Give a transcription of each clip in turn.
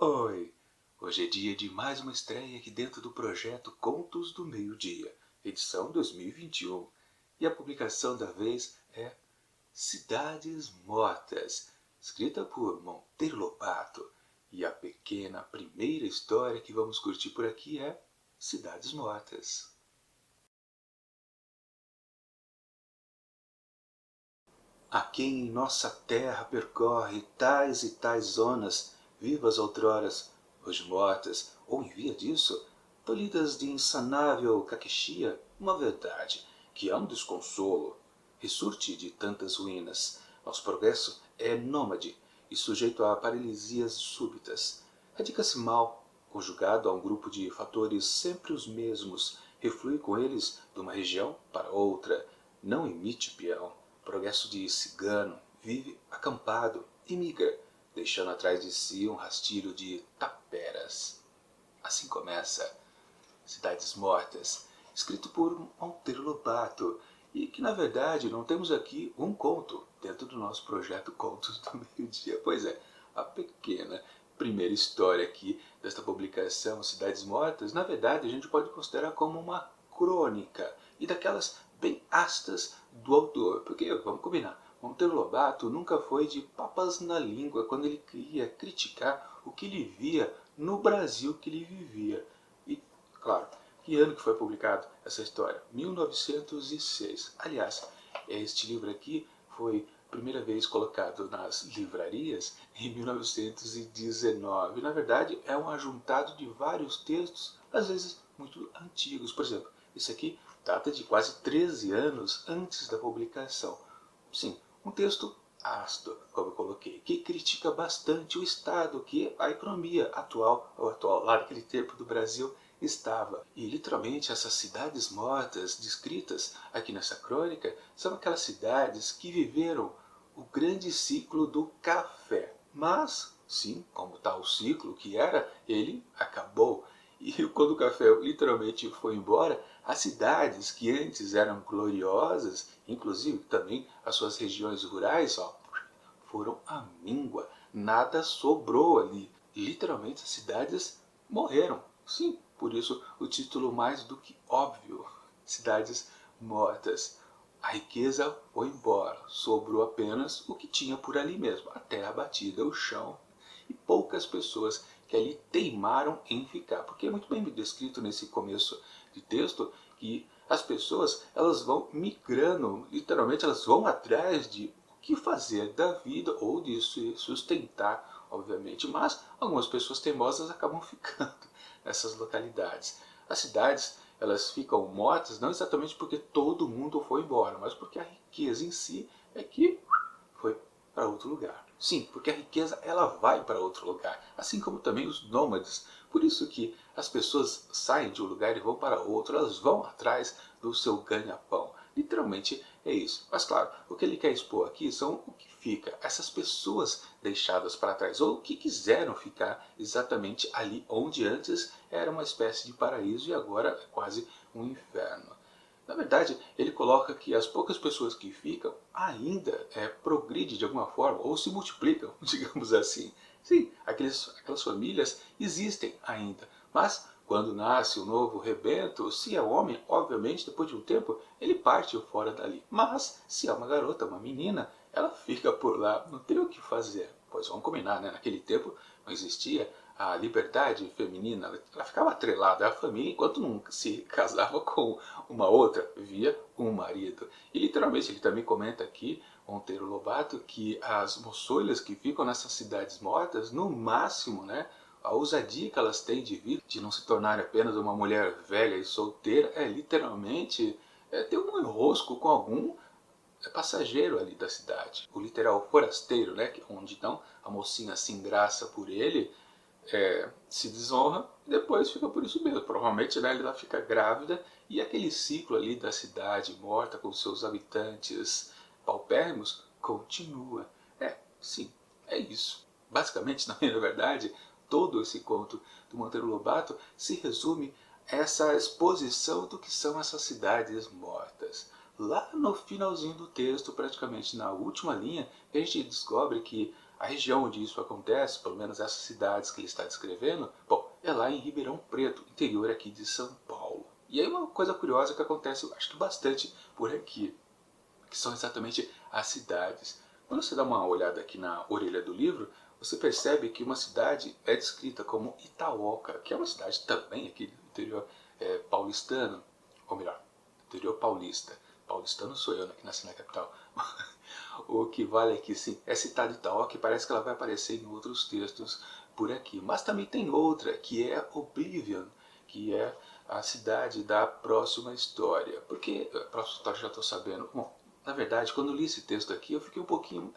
Oi! Hoje é dia de mais uma estreia aqui dentro do projeto Contos do Meio-Dia, edição 2021. E a publicação da vez é Cidades Mortas, escrita por Monteiro Lobato. E a pequena primeira história que vamos curtir por aqui é Cidades Mortas. Há quem em nossa terra percorre tais e tais zonas, vivas outroras, hoje mortas, ou em via disso, tolhidas de insanável caquexia, uma verdade, que é um desconsolo, ressurte de tantas ruínas. Nosso progresso é nômade e sujeito a paralisias súbitas. Radica-se mal, conjugado a um grupo de fatores sempre os mesmos, reflui com eles de uma região para outra, não emite peão. Progresso de cigano, vive acampado e migra, deixando atrás de si um rastilho de taperas. Assim começa Cidades Mortas, escrito por Monteiro Lobato, e que na verdade não temos aqui um conto dentro do nosso projeto Contos do Meio-Dia. Pois é, a pequena primeira história aqui desta publicação Cidades Mortas, na verdade a gente pode considerar como uma crônica, e daquelas bem ácidas do autor, porque vamos combinar, Monteiro Lobato nunca foi de papas na língua quando ele queria criticar o que ele via no Brasil que ele vivia. E, claro, que ano que foi publicado essa história? 1906. Aliás, este livro aqui foi primeira vez colocado nas livrarias em 1919. Na verdade, é um ajuntado de vários textos, às vezes muito antigos. Por exemplo, esse aqui data de quase 13 anos antes da publicação. Sim, um texto ácido, como eu coloquei, que critica bastante o estado que a economia atual, lá naquele tempo do Brasil, estava. E literalmente essas cidades mortas descritas aqui nessa crônica são aquelas cidades que viveram o grande ciclo do café. Mas, sim, como tal ciclo que era, ele acabou. E quando o café literalmente foi embora, as cidades que antes eram gloriosas, inclusive também as suas regiões rurais, foram à míngua. Nada sobrou ali. Literalmente as cidades morreram. Sim, por isso o título mais do que óbvio. Cidades mortas. A riqueza foi embora, sobrou apenas o que tinha por ali mesmo, a terra batida, o chão, e poucas pessoas que ali teimaram em ficar. Porque é muito bem descrito nesse começo de texto que as pessoas elas vão migrando, literalmente elas vão atrás de o que fazer da vida ou de se sustentar, obviamente. Mas algumas pessoas teimosas acabam ficando nessas localidades. As cidades elas ficam mortas não exatamente porque todo mundo foi embora, mas porque a riqueza em si é que foi para outro lugar. Sim, porque a riqueza ela vai para outro lugar, assim como também os nômades. Por isso que as pessoas saem de um lugar e vão para outro, elas vão atrás do seu ganha-pão. Literalmente é isso. Mas claro, o que ele quer expor aqui são o que fica, essas pessoas deixadas para trás, ou que quiseram ficar exatamente ali onde antes era uma espécie de paraíso e agora é quase um inferno. Na verdade, ele coloca que as poucas pessoas que ficam ainda progridem de alguma forma, ou se multiplicam, digamos assim. Sim, aquelas famílias existem ainda, mas quando nasce um novo rebento, se é homem, obviamente, depois de um tempo, ele parte fora dali. Mas, se é uma garota, uma menina, ela fica por lá, não tem o que fazer. Pois vamos combinar, né? Naquele tempo não existia a liberdade feminina, ela ficava atrelada à família enquanto não se casava com uma outra, via um marido. E literalmente ele também comenta aqui, Monteiro Lobato, que as moçoilas que ficam nessas cidades mortas, no máximo, né, a ousadia que elas têm de vir, de não se tornar apenas uma mulher velha e solteira, é literalmente ter um enrosco com algum passageiro ali da cidade. O literal forasteiro, né, onde então a mocinha se engraça por ele, se desonra e depois fica por isso mesmo. Provavelmente, né, ela fica grávida e aquele ciclo ali da cidade morta com seus habitantes paupérrimos continua. Sim, é isso. Basicamente, na verdade, todo esse conto do Monteiro Lobato se resume a essa exposição do que são essas cidades mortas. Lá no finalzinho do texto, praticamente na última linha, a gente descobre que A região onde isso acontece, pelo menos essas cidades que ele está descrevendo, bom, é lá em Ribeirão Preto, interior aqui de São Paulo. E aí uma coisa curiosa que acontece, acho que bastante por aqui, que são exatamente as cidades. Quando você dá uma olhada aqui na orelha do livro, você percebe que uma cidade é descrita como Itaoca, que é uma cidade também aqui do interior paulistano, ou melhor, interior paulista. Paulistano sou eu, né, que nasci na capital. O que vale é que sim, é citada Itaoca e parece que ela vai aparecer em outros textos por aqui. Mas também tem outra, que é Oblivion, que é a cidade da próxima história. Porque a próxima história já estou sabendo. Bom, na verdade, quando li esse texto aqui, eu fiquei um pouquinho...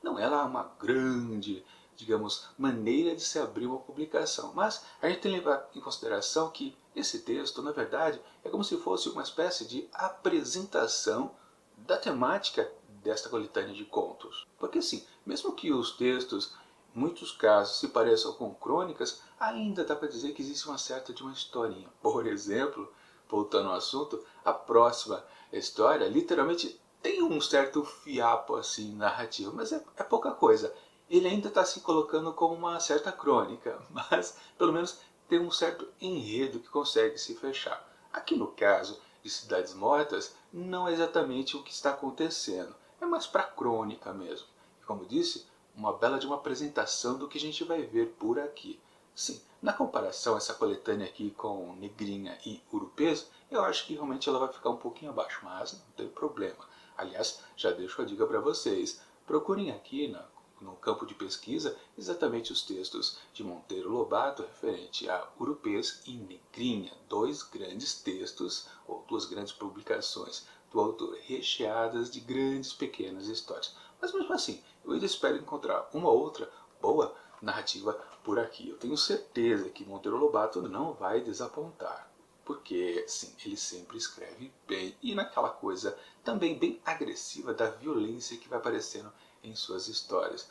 não é lá uma grande, digamos, maneira de se abrir uma publicação. Mas a gente tem que levar em consideração que esse texto, na verdade, é como se fosse uma espécie de apresentação da temática desta coletânea de contos. Porque assim, mesmo que os textos, em muitos casos, se pareçam com crônicas, ainda dá para dizer que existe uma certa de uma historinha. Por exemplo, voltando ao assunto, a próxima história literalmente tem um certo fiapo assim narrativo, mas é pouca coisa. Ele ainda está se colocando como uma certa crônica, mas pelo menos tem um certo enredo que consegue se fechar. Aqui no caso de Cidades Mortas, não é exatamente o que está acontecendo, é mais para a crônica mesmo. E como disse, uma bela de uma apresentação do que a gente vai ver por aqui. Sim, na comparação essa coletânea aqui com Negrinha e Urupês, eu acho que realmente ela vai ficar um pouquinho abaixo, mas não tem problema. Aliás, já deixo a dica para vocês. Procurem aqui no campo de pesquisa exatamente os textos de Monteiro Lobato referente a Urupês e Negrinha, dois grandes textos, ou duas grandes publicações do autor, recheadas de grandes pequenas histórias. Mas mesmo assim, eu ainda espero encontrar uma outra boa narrativa por aqui. Eu tenho certeza que Monteiro Lobato não vai desapontar, porque sim, ele sempre escreve bem e naquela coisa também bem agressiva da violência que vai aparecendo em suas histórias.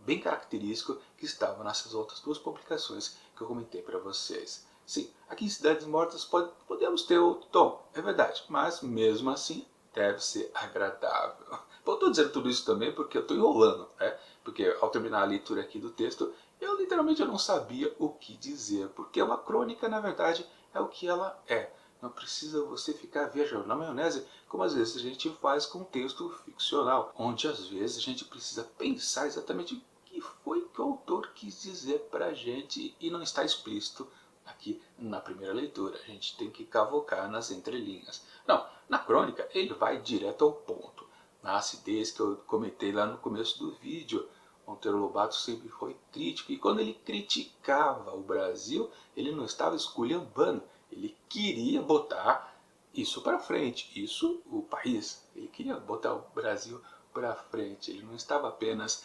Bem característico que estava nessas outras duas publicações que eu comentei para vocês. Sim, aqui em Cidades Mortas podemos ter outro tom, é verdade, mas mesmo assim deve ser agradável. Eu estou dizendo tudo isso também porque eu estou enrolando, né? Porque ao terminar a leitura aqui do texto, eu literalmente não sabia o que dizer, porque uma crônica, na verdade, é o que ela é. Não precisa você ficar viajando na maionese, como às vezes a gente faz com texto ficcional, onde às vezes a gente precisa pensar exatamente o que foi que o autor quis dizer pra gente e não está explícito aqui na primeira leitura. A gente tem que cavocar nas entrelinhas. Não, na crônica ele vai direto ao ponto, na acidez que eu comentei lá no começo do vídeo. Monteiro Lobato sempre foi crítico e quando ele criticava o Brasil, ele não estava esculhambando, ele queria botar isso para frente, isso o país, ele queria botar o Brasil para frente, ele não estava apenas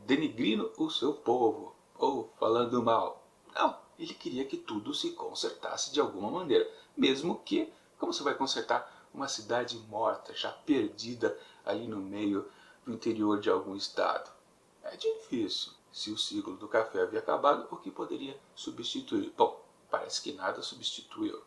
denigrindo o seu povo ou falando mal, não, ele queria que tudo se consertasse de alguma maneira, mesmo que, como você vai consertar uma cidade morta, já perdida ali no meio do interior de algum estado? É difícil. Se o ciclo do café havia acabado, o que poderia substituir? Bom, parece que nada substituiu.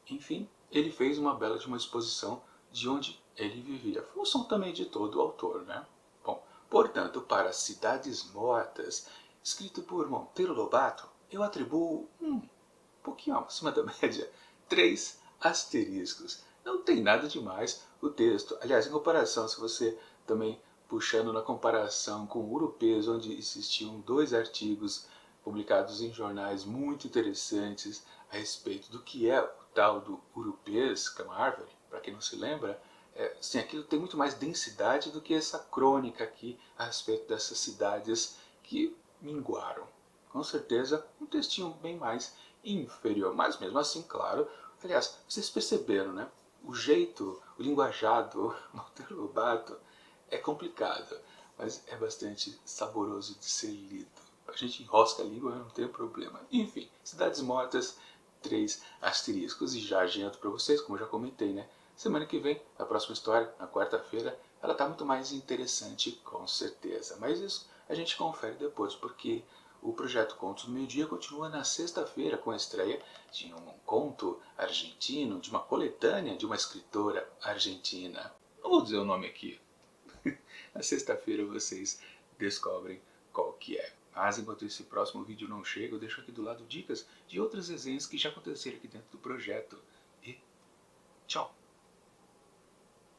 Enfim, ele fez uma bela de uma exposição de onde ele vivia. Função também de todo o autor, né? Bom, portanto, para Cidades Mortas, escrito por Monteiro Lobato, eu atribuo um pouquinho acima da média, 3 asteriscos. Não tem nada demais o texto. Aliás, em comparação, se você também puxando na comparação com o Urupês, onde existiam 2 artigos publicados em jornais muito interessantes a respeito do que é o tal do Urupês, que é uma árvore, para quem não se lembra, sim, aquilo tem muito mais densidade do que essa crônica aqui a respeito dessas cidades que minguaram. Com certeza, um textinho bem mais inferior, mas mesmo assim, claro, aliás, vocês perceberam, né? O jeito, o linguajado Monteiro Lobato é complicado, mas é bastante saboroso de ser lido. A gente enrosca a língua, não tem problema. Enfim, Cidades Mortas, 3 asteriscos, e já adianto para vocês, como eu já comentei, né? Semana que vem, a próxima história, na quarta-feira, ela está muito mais interessante, com certeza. Mas isso a gente confere depois, porque o projeto Contos do Meio Dia continua na sexta-feira com a estreia de um conto argentino, de uma coletânea de uma escritora argentina. Não vou dizer o nome aqui. Na sexta-feira vocês descobrem qual que é. Mas enquanto esse próximo vídeo não chega, eu deixo aqui do lado dicas de outras resenhas que já aconteceram aqui dentro do projeto.